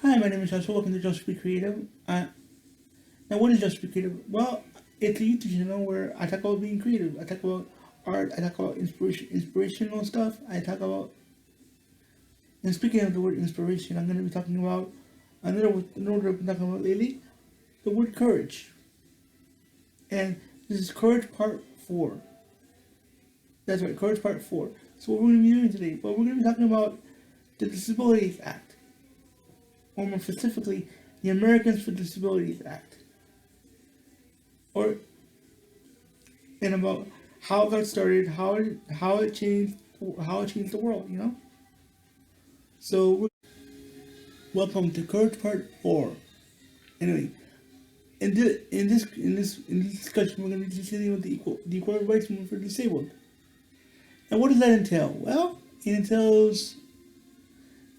Hi, my name is Joshua. Welcome to Just Be Creative. Now, what is Just Be Creative? Well, it's a YouTube channel where I talk about being creative. I talk about art. I talk about inspirational stuff. I talk about, and speaking of the word inspiration, I'm going to be talking about another word I've been talking about lately, the word courage. And this is Courage Part 4. That's right, Courage Part 4. So what we're going to be doing today? Well, we're going to be talking about the Disabilities Act, or more specifically, the Americans with Disabilities Act, or and about how it got started, how it changed the world. So welcome to Courage Part 4. Anyway, in this discussion, we're going to be dealing with the equal rights movement for disabled. And what does that entail? Well, it entails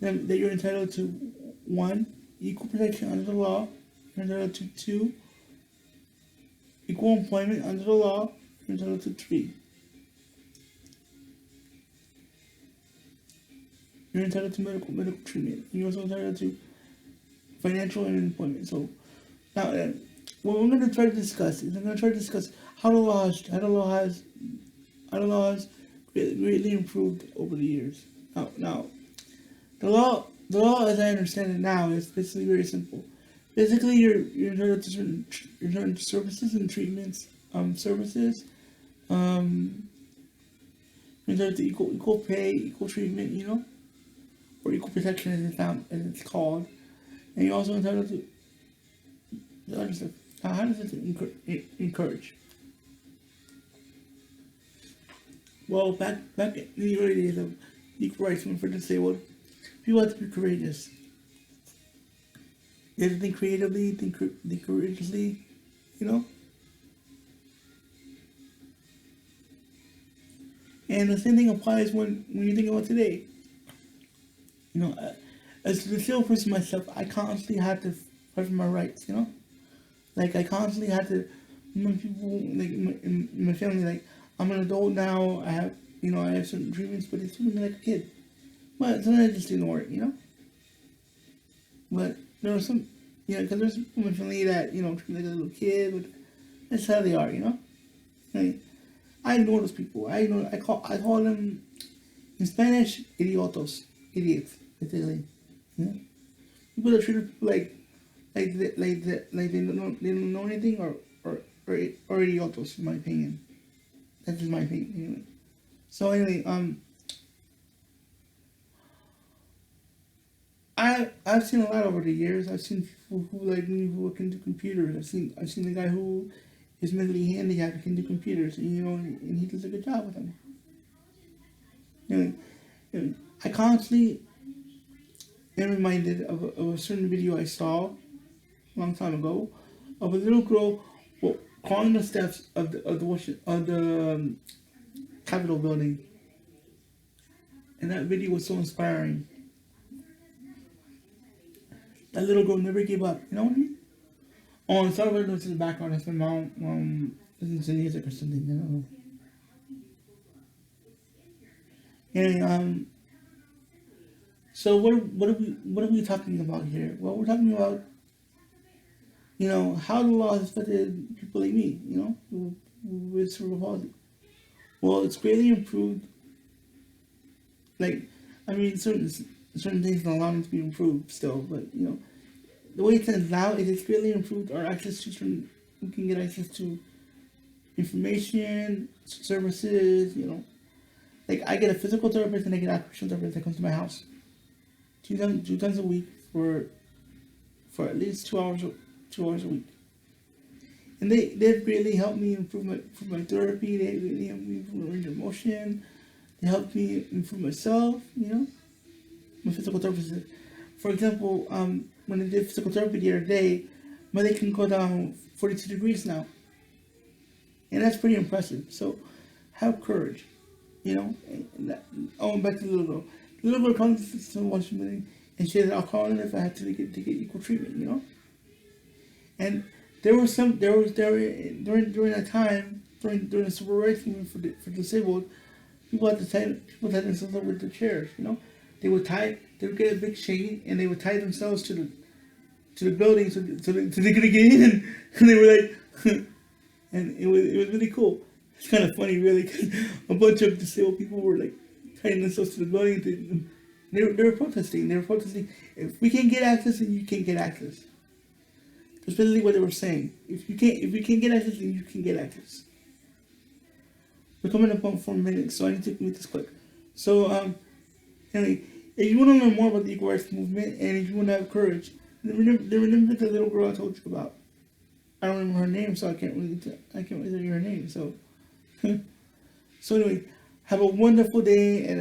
that you're entitled to one, equal protection under the law. You're entitled to two, equal employment under the law. You're entitled to three, you're entitled to medical treatment. You're also entitled to financial and employment. So now, what we're going to try to discuss is I'm going to try to discuss how the law has greatly improved over the years. Now, the law as I understand it now is basically very simple. Basically, you're entitled to certain services and treatments, services, um, you're entitled to equal pay, equal treatment, or equal protection as it's called, and you're also entitled to the other stuff. Now, how does this encourage? Well, back in the early days of equal rights movement for disabled, people had to be courageous. They had to think creatively, think courageously, you know. And the same thing applies when you think about today. As a disabled person myself, I constantly had to fight for my rights. Like I constantly had to. When people like in my family, like I'm an adult now. I have certain treatments, but it's treating me like a kid. But sometimes I just ignore it. But there are some, because there's people in my family that treat me like a little kid, but that's how they are. Like, I ignore those people. I call them in Spanish idiotos, idiots, basically. People that treat people like they don't know anything or idiotos, in my opinion. That's just my opinion anyway. So anyway, I've seen a lot over the years. I've seen people who like me who can do computers. I've seen the guy who is mentally handicapped and can do computers, and he does a good job with them. Anyway, I constantly am reminded of a certain video I saw a long time ago of a little girl calling the steps of the Capitol building, and that video was so inspiring. That little girl never gave up. You know what I mean? Oh, and sorry for the background. It's my mom listens to music or something. I don't know. And so what are we talking about here? Well, we're talking about how the law has affected people like me. With cerebral palsy. Well, it's greatly improved. Like, I mean, certain things don't allow me to be improved still, but the way it stands now is it's greatly improved our access to certain. We can get access to information, services. Like I get a physical therapist and I get an occupational therapist that comes to my house two times a week for at least 2 hours a week. And they've really helped me improve my therapy. They really helped me improve my range of motion. They helped me improve myself. My physical therapist. For example, when I did physical therapy the other day, my leg can go down 42 degrees now, and that's pretty impressive. So, have courage. And back to the little girl. The little girl comes to watch me, and she said, "I'll call in if I have to get equal treatment." And during that time during the civil rights movement for disabled people at the time, people had themselves up with the chairs. they would get a big chain and they would tie themselves to the building so they could get in. And they were like, and it was really cool. It's kind of funny, really, because a bunch of disabled people were like tying themselves to the building. They were protesting. They were protesting. If we can't get access, then you can't get access. That's basically what they were saying. If you can't get access, then you can get access. We're coming up on 4 minutes, so I need to make this quick. So, anyway, if you want to learn more about the equal rights movement, and if you want to have courage, remember the little girl I told you about. I don't remember her name, so I can't really tell you her name. So, so anyway, have a wonderful day, and